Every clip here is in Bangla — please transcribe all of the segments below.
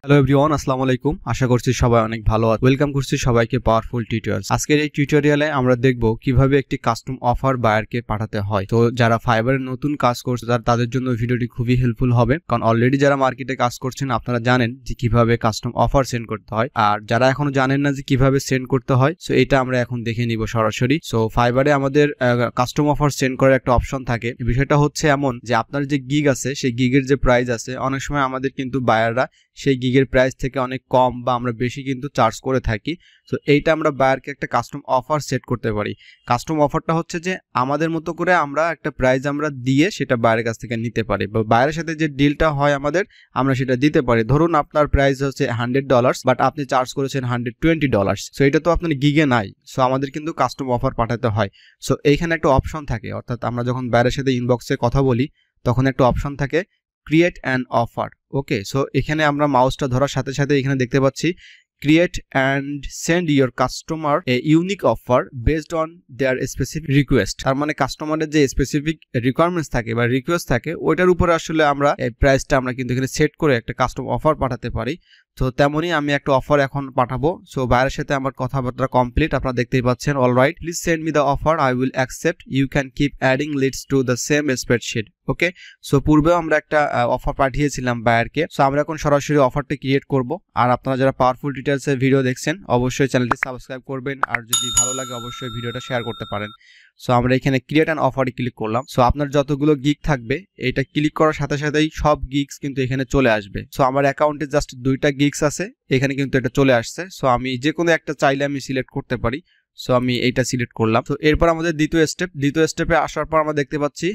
হ্যালো এভরিওয়ান, আসসালামু আলাইকুম। আশা করছি সবাই অনেক ভালো আছে। ওয়েলকাম করছি সবাইকে পাওয়ারফুল টিউটোরিয়ালস। আজকের এই টিউটোরিয়ালে আমরা দেখব কিভাবে একটি কাস্টম অফার বায়ারকে পাঠাতে হয়। তো যারা ফাইবারে নতুন কাজ করছে তাদের জন্য ভিডিওটি খুবই হেল্পফুল হবে, কারণ অলরেডি যারা মার্কেটে কাজ করছেন আপনারা জানেন যে কিভাবে কাস্টম অফার সেন্ড করতে হয়। আর যারা এখনো জানেন না যে কিভাবে সেন্ড করতে হয়, সো এটা আমরা এখন দেখে নিব সরাসরি। সো ফাইবারে আমাদের কাস্টম অফার সেন্ড করার একটা অপশন থাকে। বিষয়টা হচ্ছে এমন যে আপনার যে গিগ আছে সেই গিগের যে প্রাইস আছে, অনেক সময় আমাদের কিন্তু বায়াররা সেই গিগের প্রাইস থেকে অনেক কম বা আমরা বেশি কিন্তু চার্জ করে থাকি। সো এইটা আমরা বায়ারকে একটা কাস্টম অফার সেট করতে পারি। কাস্টম অফারটা হচ্ছে যে আমাদের মতো করে আমরা একটা প্রাইস আমরা দিয়ে সেটা বায়ারের কাছ থেকে নিতে পারি, বা বায়ারের সাথে যে ডিলটা হয় আমাদের আমরা সেটা দিতে পারি। ধরুন আপনার প্রাইস হচ্ছে $100, বাট আপনি চার্জ করেছেন $120। সো এটা তো আপনার গিগে নাই, সো আমাদের কিন্তু কাস্টম অফার পাঠাতে হয়। সো এইখানে একটা অপশন থাকে, অর্থাৎ আমরা যখন বায়ারের সাথে ইনবক্সে কথা বলি তখন একটা অপশন থাকে create an offer. Okay, so এখানে আমরা মাউসটা ধরার সাথে সাথে এখানে দেখতে পাচ্ছি create and send your customer a unique offer based on their specific request. তার মানে কাস্টমারের যে স্পেসিফিক রিকোয়ারমেন্টস থাকে বা রিকোয়েস্ট থাকে ওইটার উপরে আসলে আমরা এই প্রাইসটা আমরা কিন্তু এখানে সেট করে একটা কাস্টম অফার পাঠাতে পারি। তো তেমনই আমি একটা অফার এখন পাঠাবো। সো বায়ারের সাথে আমার কথাবার্তা কমপ্লিট, আপনারা দেখতেই পাচ্ছেন। Alright, please send me the offer, I will accept, you can keep adding leads to the same spreadsheet. Okay, so পূর্বেও আমরা একটা অফার পাঠিয়েছিলাম বায়ারকে। সো আমরা এখন সরাসরি অফারটা ক্রিয়েট করব। আর আপনারা যারা পাওয়ারফুল ডিটেলসের ভিডিও দেখছেন অবশ্যই চ্যানেলটি সাবস্ক্রাইব করবেন, আর যদি ভালো লাগে অবশ্যই ভিডিওটা শেয়ার করতে পারেন। সো আমরা এখানে ক্রিয়েট অ্যান অফারে ক্লিক করলাম। সো আপনার যতগুলো গিগ থাকবে এটা ক্লিক করার সাথে সাথেই সব গিগস কিন্তু এখানে চলে আসবে। সো আমার অ্যাকাউন্টে জাস্ট 2টা গিগস আছে, এখানে কিন্তু এটা চলে আসছে। সো আমি যে কোনো একটা চাইলে আমি সিলেক্ট করতে পারি। সো আমি এইটা সিলেক্ট করলাম। তো এরপর আমাদের দ্বিতীয় স্টেপে আসার পর আমরা দেখতে পাচ্ছি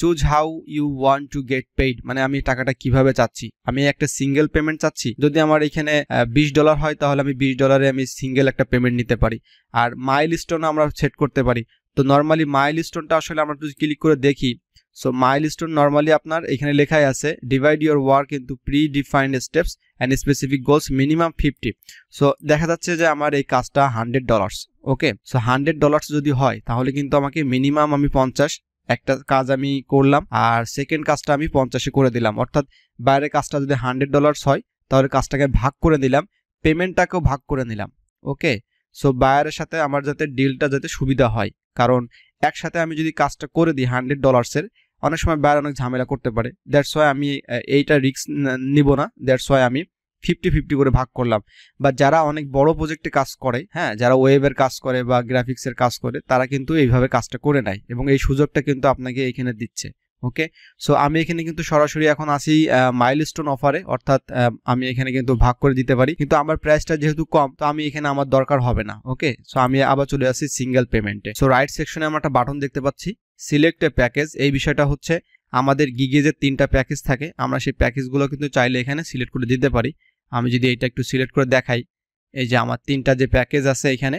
choose how you want to get paid, মানে আমি টাকাটা কিভাবে চাচ্ছি। আমি একটা সিঙ্গেল পেমেন্ট চাচ্ছি। যদি আমার এখানে $20 হয় তাহলে আমি $20 আমি সিঙ্গেল একটা পেমেন্ট নিতে পারি। আর মাইলস্টোন আমরা সেট করতে পারি। তো নর্মালি মাইলস্টোনটা আসলে আমরা যদি ক্লিক করে দেখি, সো মাইলস্টোন নর্মালি আপনার এখানে লেখাই আছে divide your work into pre defined steps and specific goals minimum 50। So দেখা যাচ্ছে যে আমার এই কাজটা $100। ওকে, সো $100 যদি হয় তাহলে কিন্তু আমাকে মিনিমাম আমি 50 একটা কাজ আমি করলাম, আর সেকেন্ড কাজটা আমি 50-এ করে দিলাম। অর্থাৎ বাইরের কাজটা যদি $100 হয় তাহলে কাজটাকে ভাগ করে দিলাম, পেমেন্টটাকেও ভাগ করে নিলাম। ওকে, সো বায়ারের সাথে আমার যাতে ডিলটা যাতে সুবিধা হয়, কারণ একসাথে আমি যদি কাজটা করে দিই $100-এর, অনেক সময় বায়ার অনেক ঝামেলা করতে পারে। দ্যাটস ওয়াই আমি এইটা রিস্ক নিব না। দ্যাটস ওয়াই আমি 50-50 করে ভাগ করলাম। বা যারা অনেক বড় প্রজেক্টে কাজ করে, হ্যাঁ, যারা ওয়েবের কাজ করে বা গ্রাফিক্সের কাজ করে তারা কিন্তু এইভাবে কাজটা করে নেয়, এবং এই সুযোগটা কিন্তু আপনাকে এখানে দিচ্ছে। ওকে, সো আমি এখানে কিন্তু সরাসরি এখন আসি মাইলস্টোন অফারে, অর্থাৎ আমি এখানে কিন্তু ভাগ করে দিতে পারি, কিন্তু আমার প্রাইসটা যেহেতু কম তো আমি এখানে আমার দরকার হবে না। ওকে, সো আমি আবার চলে আসি সিঙ্গেল পেমেন্টে। সো রাইট সেকশনে আমরা একটা বাটন দেখতে পাচ্ছি সিলেক্ট এ প্যাকেজ। এই বিষয়টা হচ্ছে আমাদের গিগে যে 3টা প্যাকেজ থাকে আমরা সেই প্যাকেজগুলো কিন্তু চাইলে এখানে সিলেক্ট করে দিতে পারি। আমি যদি এটা একটু সিলেক্ট করে দেখাই, এই যে আমার 3টা যে প্যাকেজ আছে এখানে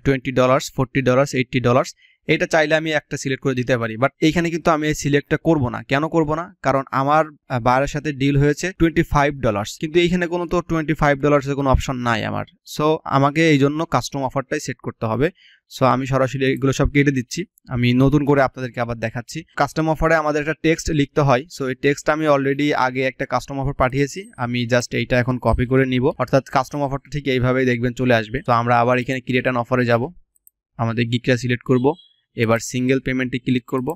$20, $40, $80, এটা চাইলে আমি একটা সিলেক্ট করে দিতে পারি। বাট এইখানে কিন্তু আমি এই সিলেক্টটা করব না। কেন করব না? কারণ আমার বায়ারের সাথে ডিল হয়েছে $25, কিন্তু এইখানে কোনো তো $25 এর কোনো অপশন নাই আমার। সো আমাকে এই জন্য কাস্টম অফারটাই সেট করতে হবে। সো আমি সরাসরি এগুলো সব কেটে দিচ্ছি, আমি নতুন করে আপনাদেরকে আবার দেখাচ্ছি। কাস্টম অফারে আমাদের একটা টেক্সট লিখতে হয়। সো এই টেক্সট আমি অলরেডি আগে একটা কাস্টম অফার পাঠিয়েছি, আমি জাস্ট এইটা এখন কপি করে নিব। অর্থাৎ কাস্টম অফারটা ঠিক এইভাবেই দেখবেন চলে আসবে। তো আমরা আবার এখানে ক্রিয়েট অ্যান অফারে যাব, আমাদের গিগটা সিলেক্ট করব, এবার সিঙ্গেল পেমেন্টে ক্লিক করব,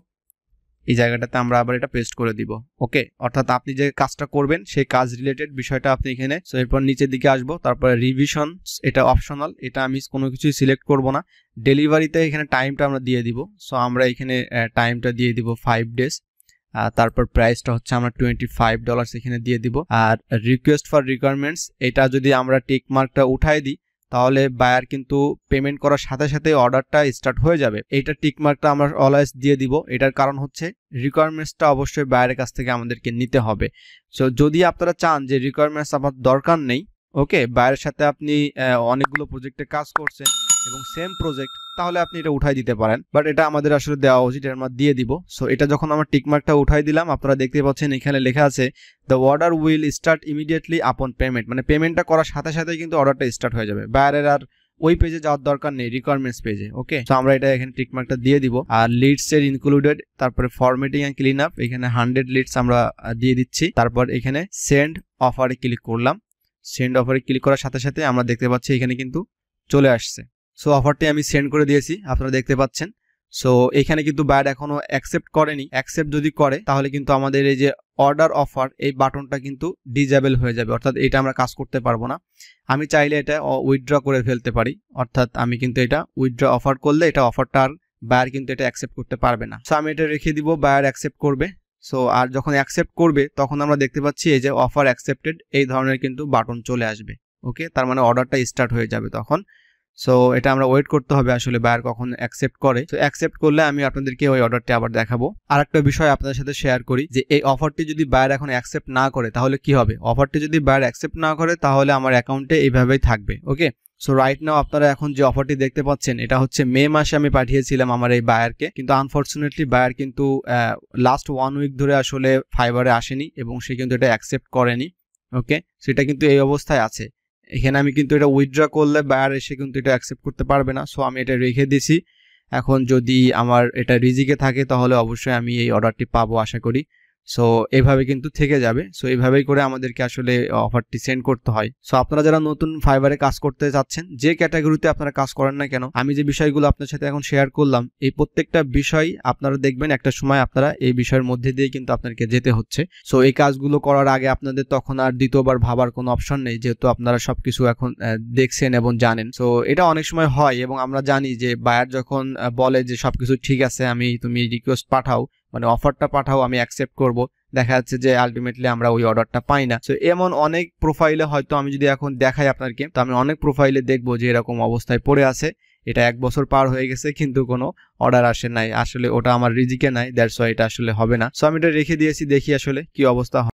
এই জায়গাটাতে আমরা আবার এটা পেস্ট করে দিব। ওকে, অর্থাৎ আপনি যে কাজটা করবেন সেই কাজ রিলেটেড বিষয়টা আপনি এখানে। সো এরপর নিচের দিকে আসবো, তারপরে রিভিশন, এটা অপশনাল, এটা আমি কোনো কিছুই সিলেক্ট করব না। ডেলিভারিতে এখানে টাইমটা আমরা দিয়ে দিব। সো আমরা এখানে টাইমটা দিয়ে দিব 5 ডেজ। তারপর প্রাইসটা হচ্ছে আমরা $25 এখানে দিয়ে দিব। আর রিকোয়েস্ট ফর রিকোয়ারমেন্টস, এটা যদি আমরা টিক মার্কটা উঠাই দিই তাহলে বায়ার কিন্তু পেমেন্ট করার সাথে সাথে অর্ডারটা স্টার্ট হয়ে যাবে। এইটা টিক মার্কটা আমরা অলওয়েজ দিয়ে দিব। এটার কারণ হচ্ছে রিকোয়ারমেন্টসটা অবশ্যই বায়ারের কাছ থেকে আমাদেরকে নিতে হবে। সো যদি আপনারা চান যে রিকোয়ারমেন্টস আমার দরকার নেই, ওকে, বায়ারের সাথে আপনি অনেকগুলো প্রজেক্টে কাজ করছেন এবং সেম প্রজেক্ট, তাহলে আপনি এটা উঠাই দিতে পারেন। বাট এটা আমাদের আসলে দেওয়া উচিত, এটা আমরা দিয়ে দিব। সো এটা যখন আমরা টিক মার্কটা উঠাই দিলাম, আপনারা দেখতে পাচ্ছেন এখানে লেখা আছে the order will start immediately আপন পেমেন্ট, মানে পেমেন্টটা করার সাথে সাথে কিন্তু অর্ডারটা স্টার্ট হয়ে যাবে। বায়ারের আর ওই পেজে যাওয়ার দরকার নেই, রিকোয়ারমেন্টস পেজে। ওকে, তো আমরা এটা এখানে টিক মার্কটা দিয়ে দিব। আর লিডস এর ইনক্লুডেড, তারপরে ফরম্যাটিং এন্ড ক্লিন আপ, এখানে 100 লিডস আমরা দিয়ে দিচ্ছি। তারপর এখানে সেন্ড অফারে ক্লিক করলাম। সেন্ড অফারে ক্লিক করার সাথে সাথে আমরা দেখতে পাচ্ছি এখানে কিন্তু চলে আসছে। সো অফারটি আমি সেন্ড করে দিয়েছি, আপনারা দেখতে পাচ্ছেন। সো এখানে কিন্তু বায়ার এখনো অ্যাকসেপ্ট করেনি। অ্যাকসেপ্ট যদি করে তাহলে কিন্তু আমাদের এই যে অর্ডার অফার এই বাটনটা কিন্তু ডিজেবল হয়ে যাবে, অর্থাৎ এটা আমরা কাজ করতে পারবো না। আমি চাইলে এটা উইথড্র করে ফেলতে পারি, অর্থাৎ আমি কিন্তু এটা উইথড্র অফার করলে এটা অফারটা আর বায়ার কিন্তু এটা অ্যাকসেপ্ট করতে পারবে না। সো আমি এটা রেখে দিব, বায়ার অ্যাকসেপ্ট করবে। সো আর যখন অ্যাকসেপ্ট করবে তখন আমরা দেখতে পাচ্ছি এই যে অফার অ্যাকসেপ্টেড এই ধরনের কিন্তু বাটন চলে আসবে। ওকে, তার মানে অর্ডারটা স্টার্ট হয়ে যাবে তখন। সো এটা আমরা ওয়েট করতে হবে আসলে বায়ার কখন অ্যাকসেপ্ট করে। তো অ্যাকসেপ্ট করলে আমি আপনাদেরকে ওই অর্ডারটি আবার দেখাবো। আর একটা বিষয় আপনাদের সাথে শেয়ার করি যে এই অফারটি যদি বায়ার এখন অ্যাকসেপ্ট না করে তাহলে কি হবে। অফারটি যদি বায়ার অ্যাকসেপ্ট না করে তাহলে আমার অ্যাকাউন্টে এইভাবেই থাকবে। ওকে, সো রাইট নাও আপনারা এখন যে অফারটি দেখতে পাচ্ছেন এটা হচ্ছে মে মাসে আমি পাঠিয়েছিলাম আমার এই বায়ারকে, কিন্তু আনফরচুনেটলি বায়ার কিন্তু লাস্ট 1 উইক ধরে আসলে ফাইবারে আসেনি এবং সে কিন্তু এটা অ্যাকসেপ্ট করেনি। ওকে, সেটা কিন্তু এই অবস্থায় আছে। এখানে আমি কিন্তু এটা উইথড্র করলে বায়ার এসে কিন্তু এটা অ্যাকসেপ্ট করতে পারবে না। সো আমি এটা রেখে দিছি। এখন যদি আমার এটা রিজিকে থাকে তাহলে অবশ্যই আমি এই অর্ডারটি পাবো আশা করি। সো এভাবে কিন্তু থেকে যাবে। সো এইভাবেই করে আমাদেরকে আসলে অফারটি সেন্ড করতে হয়। সো আপনারা যারা নতুন ফাইবারে কাজ করতে যাচ্ছেন, যে ক্যাটাগরিতে আপনারা কাজ করেন না কেন, আমি যে বিষয়গুলো আপনার সাথে এখন শেয়ার করলাম এই প্রত্যেকটা বিষয় আপনারা দেখবেন একটা সময় আপনারা এই বিষয়ের মধ্যে দিয়ে কিন্তু আপনাদেরকে যেতে হচ্ছে। সো এই কাজগুলো করার আগে আপনাদের তখন আর দ্বিতীয়বার ভাবার কোনো অপশন নেই, যেহেতু আপনারা সবকিছু এখন দেখছেন এবং জানেন। সো এটা অনেক সময় হয় এবং আমরা জানি যে বায়ার যখন বলে যে সবকিছু ঠিক আছে, তুমি রিকোয়েস্ট পাঠাও, মানে অফারটা পাঠাও, আমি অ্যাকসেপ্ট করব, দেখা যাচ্ছে যে আলটিমেটলি আমরা ওই অর্ডারটা পাই না। সো এমন অনেক প্রোফাইলে হয়তো আমি যদি এখন দেখাই আপনাদেরকে, তো আমি অনেক প্রোফাইলে দেখবো যে এরকম অবস্থায় পড়ে আছে, এটা 1 বছর পার হয়ে গেছে কিন্তু কোনো অর্ডার আসে নাই। আসলে ওটা আমার রিজিকে নাই, দ্যাটস ওয়াই এটা আসলে হবে না। সো আমি এটা রেখে দিয়েছি, দেখি আসলে কি অবস্থা হয়।